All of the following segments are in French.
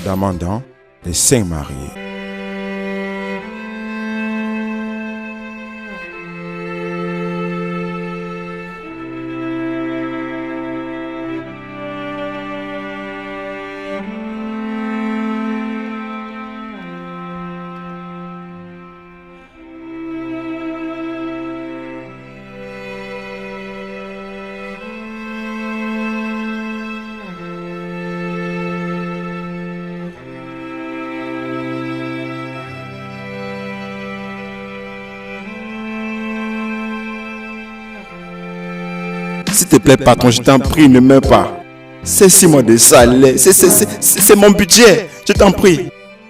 demandant les 5 mariés. S'il te plaît, patron, je t'en prie, ne meurs pas. C'est 6 mois de salaire. C'est mon budget. Je t'en prie.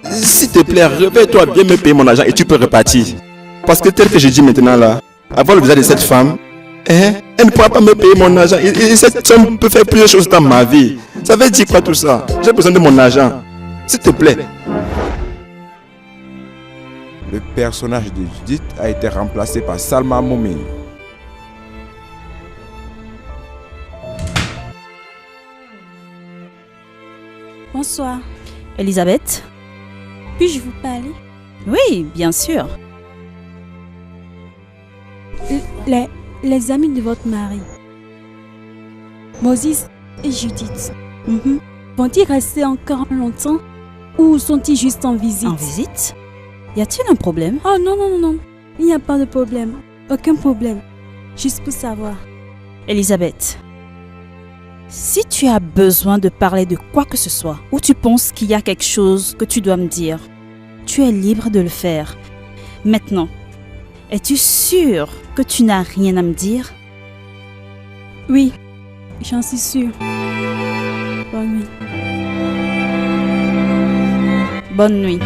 S'il te plaît, réveille-toi, viens me payer mon argent et tu peux repartir. Parce que tel que je dis maintenant là, avoir le visa de cette femme, elle ne pourra pas me payer mon argent. Et cette somme peut faire plusieurs choses dans ma vie. Ça veut dire quoi tout ça? J'ai besoin de mon argent. S'il te plaît. Le personnage de Judith a été remplacé par Salma Moumine. Bonsoir. Elisabeth? Puis-je vous parler? Oui, bien sûr. Les amis de votre mari, Moses et Judith, vont-ils rester encore longtemps ou sont-ils juste en visite? En visite? Y a-t-il un problème? Oh non, non, non, non. Il n'y a pas de problème. Aucun problème. Juste pour savoir. Elisabeth, si tu as besoin de parler de quoi que ce soit, ou tu penses qu'il y a quelque chose que tu dois me dire, tu es libre de le faire. Maintenant, es-tu sûre que tu n'as rien à me dire? Oui, j'en suis sûre. Bonne nuit. Bonne nuit.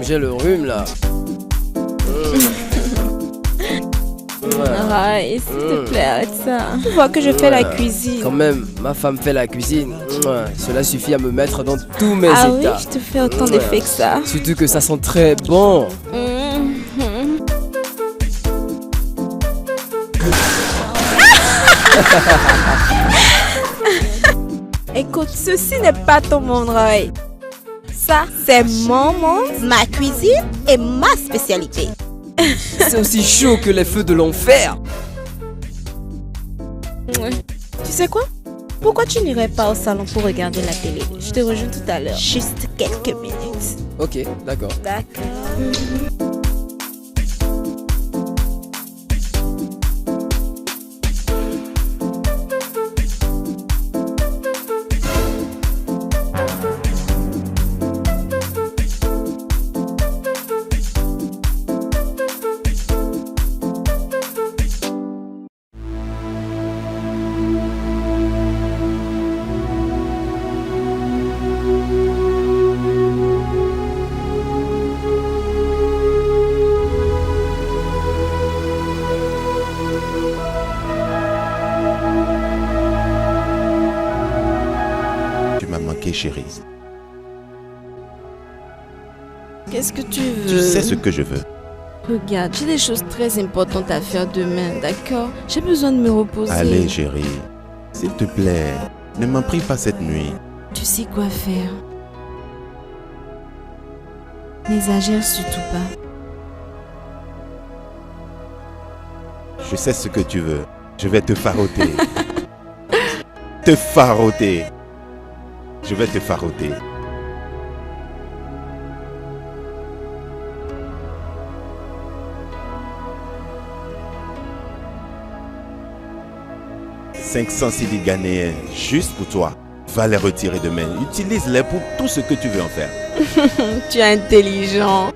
J'ai le rhume là. Arrête, s'il te plaît, arrête ça. Tu vois que je fais la cuisine. Quand même, ma femme fait la cuisine. Cela suffit à me mettre dans tous mes états. Ah oui, je te fais autant d'effets que ça. Surtout que ça sent très bon. Écoute, ceci n'est pas ton monde, Roy. Ça, c'est mon monde, ma cuisine et ma spécialité. C'est aussi chaud que les feux de l'enfer. Tu sais quoi? Pourquoi tu n'irais pas au salon pour regarder la télé? Je te rejoins tout à l'heure. Juste quelques minutes. Ok, d'accord. D'accord. Chérie. Qu'est-ce que tu veux? Tu sais ce que je veux. Regarde, j'ai des choses très importantes à faire demain, d'accord? J'ai besoin de me reposer. Allez, chérie. S'il te plaît, ne m'en prie pas cette nuit. Tu sais quoi faire. N'exagère surtout pas. Je sais ce que tu veux. Je vais te faroter. Te faroter. Je vais te faroter. « 500 cedi ghanéens, juste pour toi. Va les retirer demain. Utilise-les pour tout ce que tu veux en faire. » Tu es intelligent.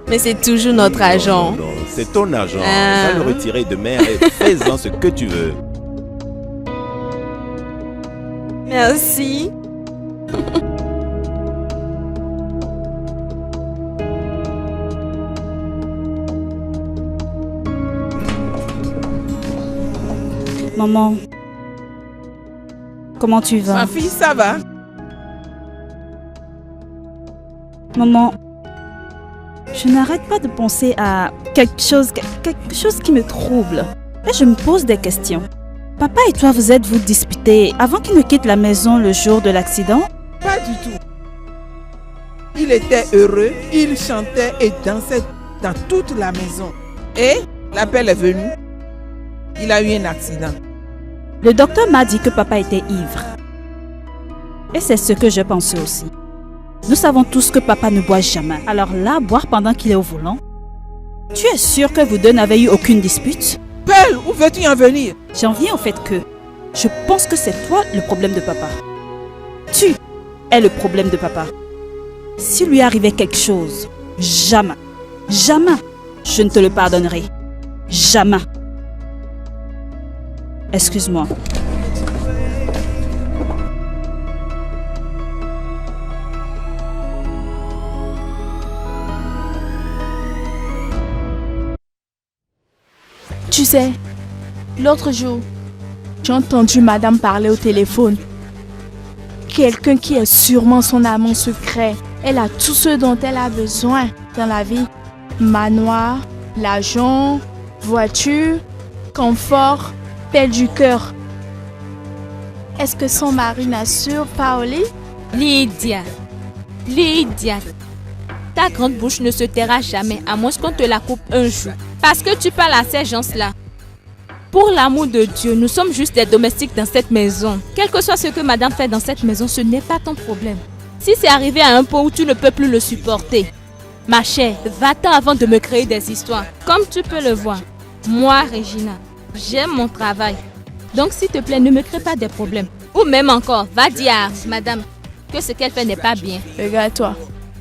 Mais c'est toujours notre argent. Non, c'est ton argent. Va le retirer demain et fais-en ce que tu veux. Merci. Maman, comment tu vas? Ma fille, ça va? Maman, je n'arrête pas de penser à quelque chose qui me trouble. Et je me pose des questions. Papa et toi, vous êtes-vous disputés avant qu'il ne quitte la maison le jour de l'accident? Pas du tout. Il était heureux, il chantait et dansait dans toute la maison. Et l'appel est venu. Il a eu un accident. Le docteur m'a dit que papa était ivre. Et c'est ce que je pensais aussi. Nous savons tous que papa ne boit jamais. Alors là, boire pendant qu'il est au volant? Tu es sûr que vous deux n'avez eu aucune dispute? Pearl, où veux-tu en venir? J'en viens au fait que je pense que c'est toi le problème de papa. Tu es le problème de papa. S'il lui arrivait quelque chose, jamais, je ne te le pardonnerai. Jamais. Excuse-moi. Tu sais, l'autre jour, j'ai entendu madame parler au téléphone. Quelqu'un qui est sûrement son amant secret. Elle a tout ce dont elle a besoin dans la vie. Manoir, l'argent, voiture, confort, paix du cœur. Est-ce que son mari n'assure pas, Oli? Lydia, ta grande bouche ne se taira jamais à moins qu'on te la coupe un jour. Parce que tu parles à ces gens-là. Pour l'amour de Dieu, nous sommes juste des domestiques dans cette maison. Quel que soit ce que madame fait dans cette maison, ce n'est pas ton problème. Si c'est arrivé à un point où tu ne peux plus le supporter, ma chère, va-t'en avant de me créer des histoires. Comme tu peux le voir, moi, Regina, j'aime mon travail. Donc, s'il te plaît, ne me crée pas des problèmes. Ou même encore, va dire à madame que ce qu'elle fait n'est pas bien. Regarde-toi,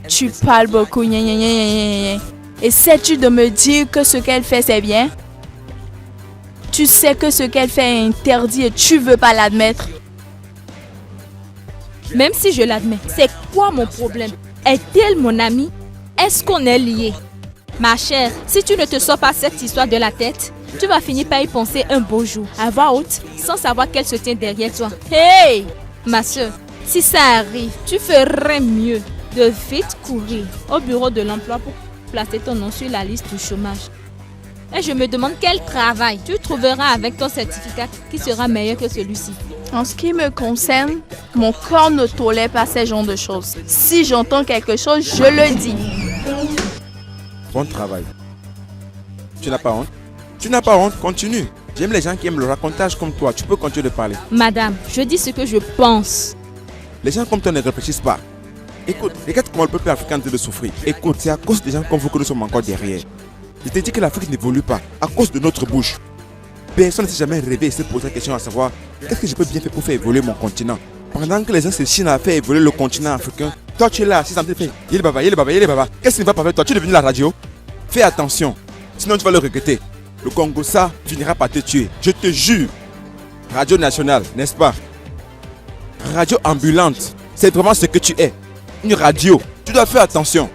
tu parles beaucoup. Et sais-tu de me dire que ce qu'elle fait, c'est bien? Tu sais que ce qu'elle fait est interdit et tu veux pas l'admettre. Même si je l'admets, c'est quoi mon problème? Est-elle mon amie? Est-ce qu'on est liés? Ma chère, si tu ne te sors pas cette histoire de la tête, tu vas finir par y penser un beau jour, à voix haute, sans savoir qu'elle se tient derrière toi. Hey! Ma soeur, si ça arrive, tu ferais mieux de vite courir au bureau de l'emploi pour placer ton nom sur la liste du chômage. Et je me demande quel travail tu trouveras avec ton certificat qui sera meilleur que celui-ci. En ce qui me concerne, mon corps ne tolère pas ce genre de choses. Si j'entends quelque chose, je le dis. Bon travail. Tu n'as pas honte? Tu n'as pas honte? Continue. J'aime les gens qui aiment le racontage comme toi. Tu peux continuer de parler. Madame, je dis ce que je pense. Les gens comme toi ne réfléchissent pas. Écoute, regarde comment le peuple africain est en train de souffrir. Écoute, c'est à cause des gens comme vous que nous sommes encore derrière. Je t'ai dit que l'Afrique n'évolue pas à cause de notre bouche. Personne ne s'est jamais rêvé et s'est posé la question à savoir qu'est-ce que je peux bien faire pour faire évoluer mon continent. Pendant que les gens se chinent à faire évoluer le continent africain, toi tu es là, si ça me fait yé baba. Qu'est-ce qui ne va pas avec toi? Tu es devenu la radio? Fais attention, sinon tu vas le regretter. Le Congo, ça finira par te tuer. Je te jure. Radio nationale, n'est-ce pas? Radio ambulante, c'est vraiment ce que tu es. Une radio. Tu dois faire attention.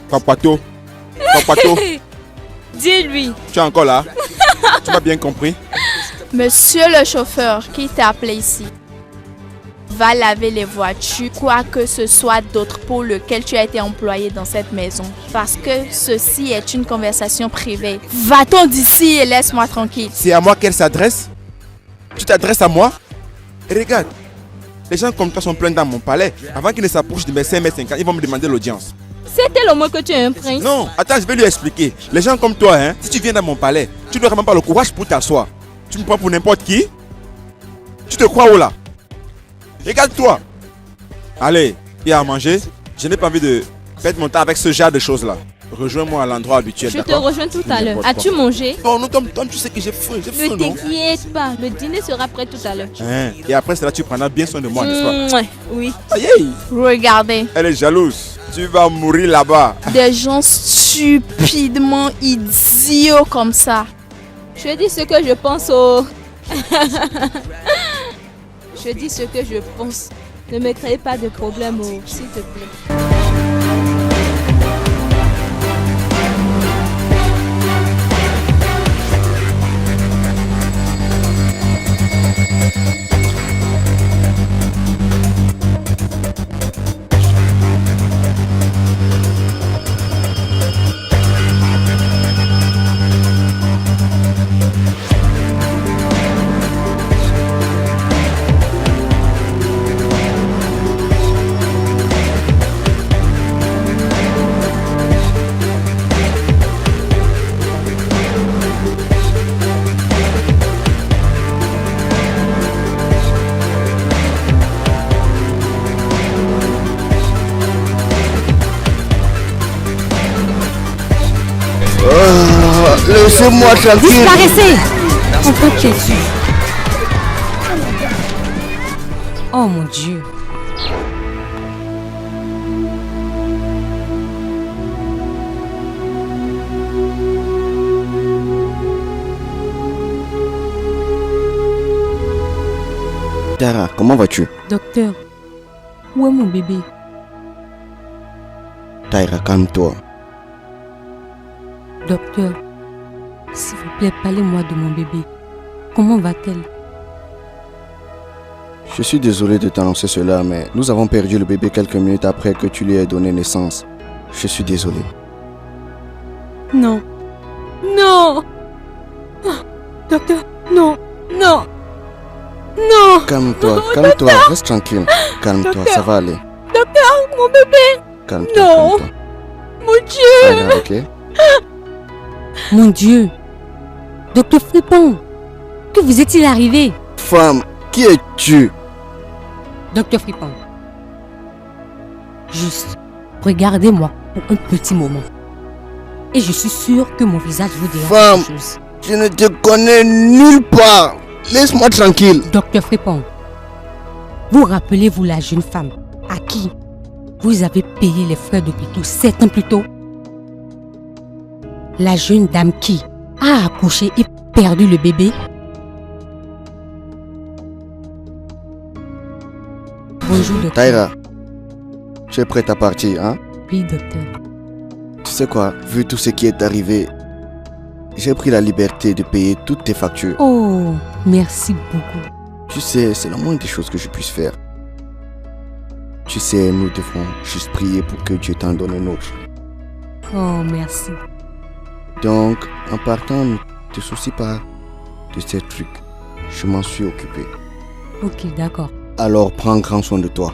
Papato. Dis-lui. Tu es encore là? Tu m'as bien compris? Monsieur le chauffeur qui t'a appelé ici, va laver les voitures, quoi que ce soit d'autre pour lequel tu as été employé dans cette maison. Parce que ceci est une conversation privée. Va-t'en d'ici et laisse-moi tranquille. C'est à moi qu'elle s'adresse? Tu t'adresses à moi? Et regarde, les gens comme toi sont pleins dans mon palais. Avant qu'ils ne s'approchent de mes 5,50 m, ils vont me demander l'audience. C'est-elle au moins que tu es un prince? Non, attends, je vais lui expliquer. Les gens comme toi, si tu viens dans mon palais, tu n'auras même pas le courage pour t'asseoir. Tu me prends pour n'importe qui? Tu te crois où là? Regarde-toi. Allez, il y a à manger. Je n'ai pas envie de perdre mon temps avec ce genre de choses-là. Rejoins-moi à l'endroit habituel. Je te rejoins tout à l'heure. As-tu mangé? Oh non, Tom, tu sais que j'ai faim. Ne t'inquiète pas, le dîner sera prêt tout à l'heure. Et après cela, tu prendras bien soin de moi, n'est-ce pas? Oui. Aïe. Regardez. Elle est jalouse. Tu vas mourir là-bas. Des gens stupidement idiots comme ça. Je dis ce que je pense au... Je dis ce que je pense. Ne me crée pas de problème, s'il te plaît. Laissez-moi tranquille. Disparaissez. Enfin têtu. Oh mon Dieu. Tara, comment vas-tu? Docteur, où est mon bébé? Taïra, calme-toi. Docteur, s'il vous plaît, parlez-moi de mon bébé. Comment va-t-elle? Je suis désolé de t'annoncer cela, mais nous avons perdu le bébé quelques minutes après que tu lui aies donné naissance. Je suis désolé. Non. Non. Docteur, non. Non. Non. Calme-toi, Non, calme-toi, docteur. reste tranquille. Calme-toi, Docteur. ça va aller. Docteur, mon bébé. Calme-toi, Non. calme-toi. Mon Dieu. Taïra, ok? Mon Dieu. Docteur Fripon, que vous est-il arrivé? Femme, qui es-tu? Docteur Fripon, juste regardez-moi pour un petit moment. Et je suis sûre que mon visage vous dira Femme, quelque chose. je ne te connais nulle part. Laisse-moi tranquille. Docteur Fripon, vous rappelez-vous la jeune femme à qui vous avez payé les frais d'hôpital 7 ans plus tôt? La jeune dame qui a accouché et perdu le bébé? Bonjour, docteur. Taïra, tu es prête à partir, hein? Oui, docteur. Tu sais quoi, vu tout ce qui est arrivé, j'ai pris la liberté de payer toutes tes factures. Oh, merci beaucoup. Tu sais, c'est la moindre des choses que je puisse faire. Tu sais, nous devons juste prier pour que Dieu t'en donne un autre. Oh, merci. Donc, en partant, ne te soucie pas de ces trucs. Je m'en suis occupé. Ok, d'accord. Alors, prends grand soin de toi.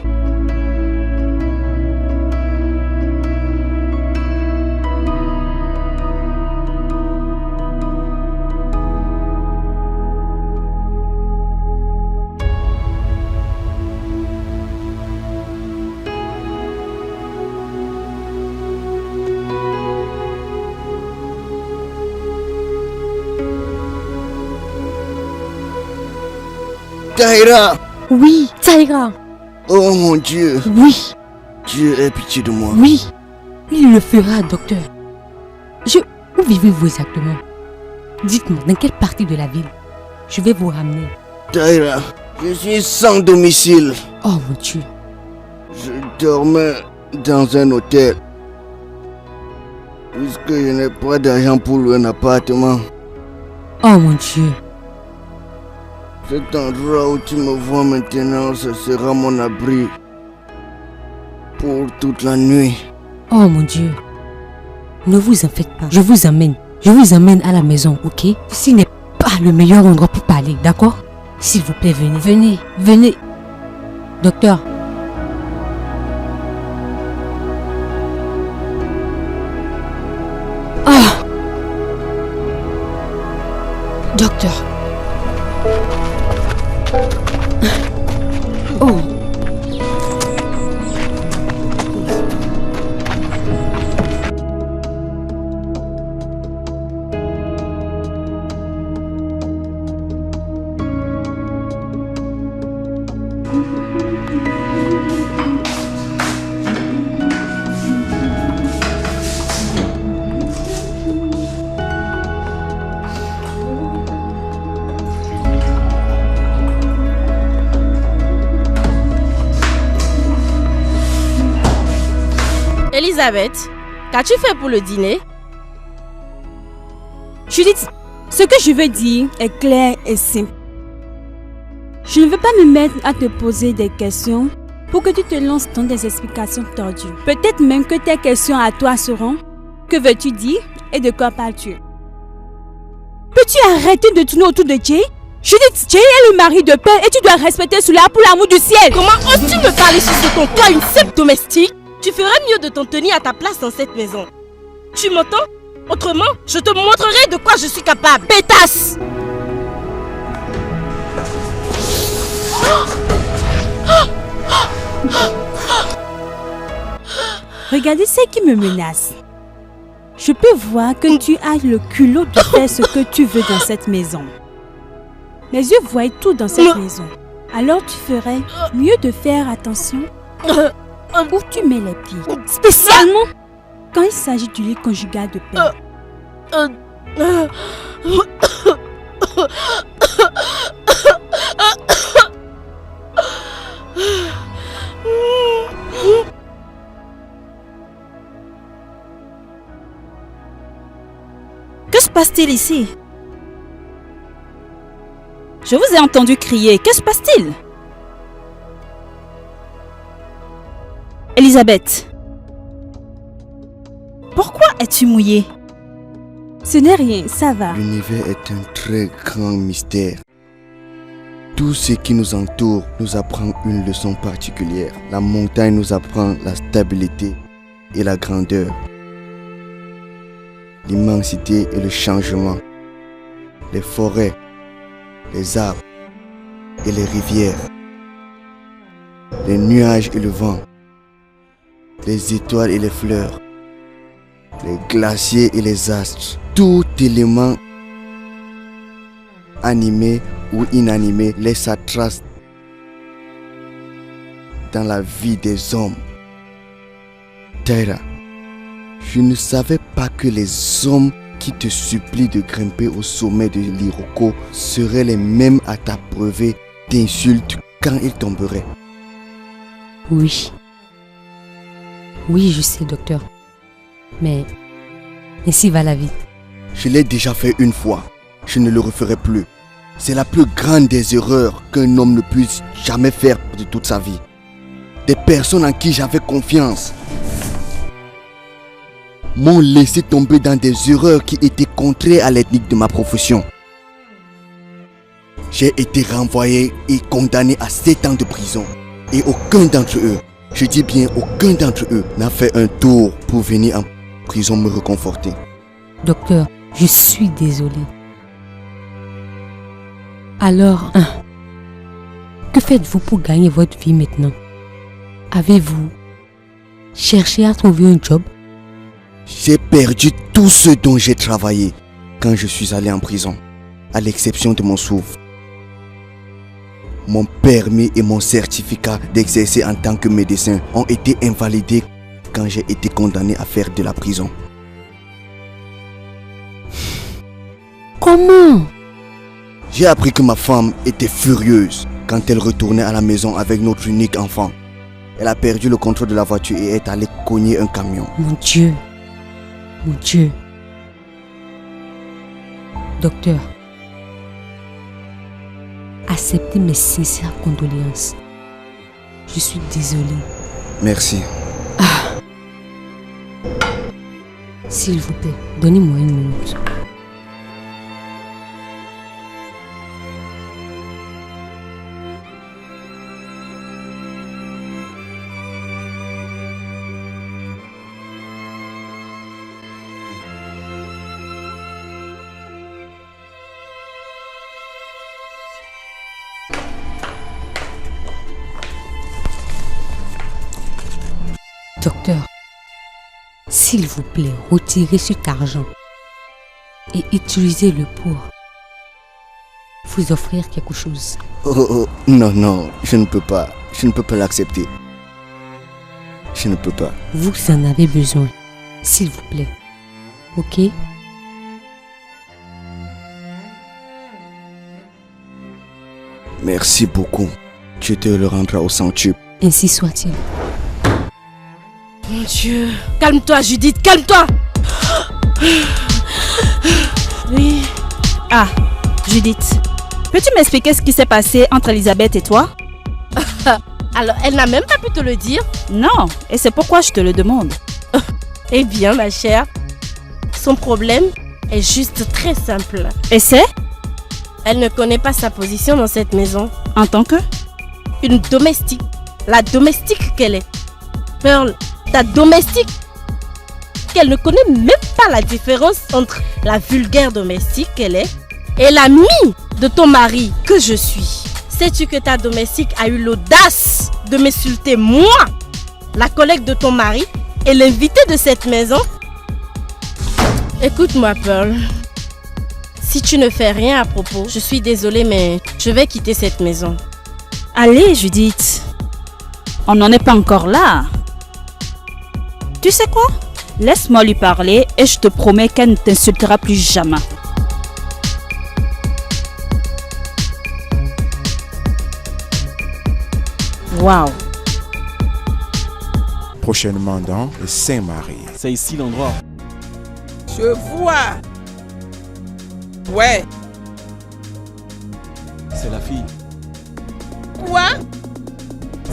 Taïra! Oui, Taïra! Oh mon Dieu! Oui! Dieu ait pitié de moi. Oui! Il le fera, docteur. Où vivez-vous exactement? Dites-moi, dans quelle partie de la ville? Je vais vous ramener. Taïra, je suis sans domicile. Oh mon Dieu! Je dormais dans un hôtel. Puisque je n'ai pas d'argent pour louer un appartement. Oh mon Dieu! Cet endroit où tu me vois maintenant, ce sera mon abri pour toute la nuit. Oh mon Dieu! Ne vous en faites pas. Je vous emmène. Je vous emmène à la maison, ok? Ceci n'est pas le meilleur endroit pour parler, d'accord? S'il vous plaît, venez. Venez, venez. Docteur. Ah! Docteur. Oh. Elisabeth, qu'as-tu fait pour le dîner? Judith, ce que je veux dire est clair et simple. Je ne veux pas me mettre à te poser des questions pour que tu te lances dans des explications tordues. Peut-être même que tes questions à toi seront: que veux-tu dire et de quoi parles-tu? Peux-tu arrêter de tourner autour de Jay? Judith, Jay est le mari de père et tu dois respecter cela pour l'amour du ciel. Comment oses-tu me parler sur ce ton? Toi, une simple domestique? Tu ferais mieux de t'en tenir à ta place dans cette maison. Tu m'entends? Autrement, je te montrerai de quoi je suis capable. Pétasse! Regardez ceux qui me menacent. Je peux voir que tu as le culot de faire ce que tu veux dans cette maison. Mes yeux voient tout dans cette maison. Alors tu ferais mieux de faire attention où tu mets les pieds. Spécialement quand il s'agit du lit conjugal de père. Que se passe-t-il ici? Je vous ai entendu crier. Que se passe-t-il? Elisabeth, pourquoi es-tu mouillée? Ce n'est rien, ça va. L'univers est un très grand mystère. Tout ce qui nous entoure nous apprend une leçon particulière. La montagne nous apprend la stabilité et la grandeur. L'immensité et le changement. Les forêts, les arbres et les rivières. Les nuages et le vent. Les étoiles et les fleurs. Les glaciers et les astres. Tout élément animé ou inanimé laisse sa trace dans la vie des hommes. Taira, je ne savais pas que les hommes qui te supplient de grimper au sommet de l'Iroko seraient les mêmes à t'abreuver d'insultes quand ils tomberaient. Oui. Oui, je sais, docteur. Mais ainsi va la vie. Je l'ai déjà fait une fois. Je ne le referai plus. C'est la plus grande des erreurs qu'un homme ne puisse jamais faire de toute sa vie. Des personnes en qui j'avais confiance m'ont laissé tomber dans des erreurs qui étaient contraires à l'éthique de ma profession. J'ai été renvoyé et condamné à 7 ans de prison. Et aucun d'entre eux, je dis bien aucun d'entre eux, n'a fait un tour pour venir en prison me réconforter. Docteur, je suis désolée. Alors, que faites-vous pour gagner votre vie maintenant? Avez-vous cherché à trouver un job? J'ai perdu tout ce dont j'ai travaillé quand je suis allé en prison, à l'exception de mon souffle. Mon permis et mon certificat d'exercer en tant que médecin ont été invalidés quand j'ai été condamné à faire de la prison. Comment? J'ai appris que ma femme était furieuse quand elle retournait à la maison avec notre unique enfant. Elle a perdu le contrôle de la voiture et est allée cogner un camion. Mon Dieu. Mon Dieu. Docteur, acceptez mes sincères condoléances. Je suis désolée. Merci. S'il vous plaît, donnez-moi une minute. Docteur, s'il vous plaît, retirez cet argent et utilisez-le pour vous offrir quelque chose. Oh, non, non, je ne peux pas. Je ne peux pas l'accepter. Je ne peux pas. Vous en avez besoin, s'il vous plaît. Ok? Merci beaucoup. Tu te le rendras au centuple. Ainsi soit-il. Mon Dieu. Calme-toi, Judith, calme-toi. Oui. Ah, Judith, peux-tu m'expliquer ce qui s'est passé entre Elisabeth et toi? Alors, elle n'a même pas pu te le dire? Non, et c'est pourquoi je te le demande. Eh bien, ma chère, son problème est juste très simple. Et c'est? Elle ne connaît pas sa position dans cette maison. En tant que? Une domestique. La domestique qu'elle est. Pearl, ta domestique. Qu'elle ne connaît même pas la différence entre la vulgaire domestique qu'elle est et l'amie de ton mari que je suis. Sais-tu que ta domestique a eu l'audace de m'insulter moi, la collègue de ton mari et l'invité de cette maison? Écoute-moi, Pearl. Si tu ne fais rien à propos, je suis désolée, mais je vais quitter cette maison. Allez, Judith. On n'en est pas encore là. Tu sais quoi? Laisse-moi lui parler et je te promets qu'elle ne t'insultera plus jamais. Waouh. Prochainement dans le Saint-Marie. C'est ici l'endroit. Je vois. Ouais. C'est la fille. Quoi?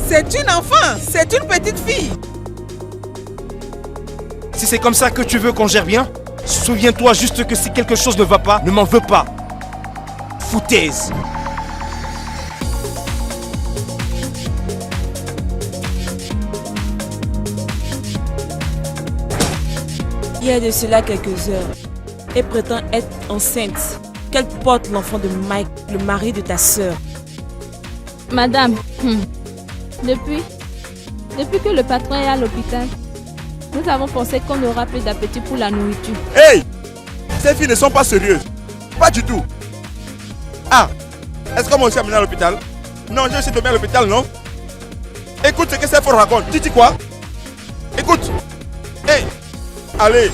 C'est une enfant. C'est une petite fille. Si c'est comme ça que tu veux qu'on gère bien, souviens-toi juste que si quelque chose ne va pas, ne m'en veux pas. Foutaise. Il y a de cela quelques heures, elle prétend être enceinte. Qu'elle porte l'enfant de Mike, le mari de ta sœur. Madame, depuis que le patron est à l'hôpital, nous avons pensé qu'on n'aura plus d'appétit pour la nourriture. Hey! Ces filles ne sont pas sérieuses. Pas du tout. Ah! Est-ce qu'on m'a aussi amené à l'hôpital? Non, j'ai aussi dormi à l'hôpital, non? Écoute ce que ces filles racontent. Tu dis quoi? Écoute! Hey! Allez!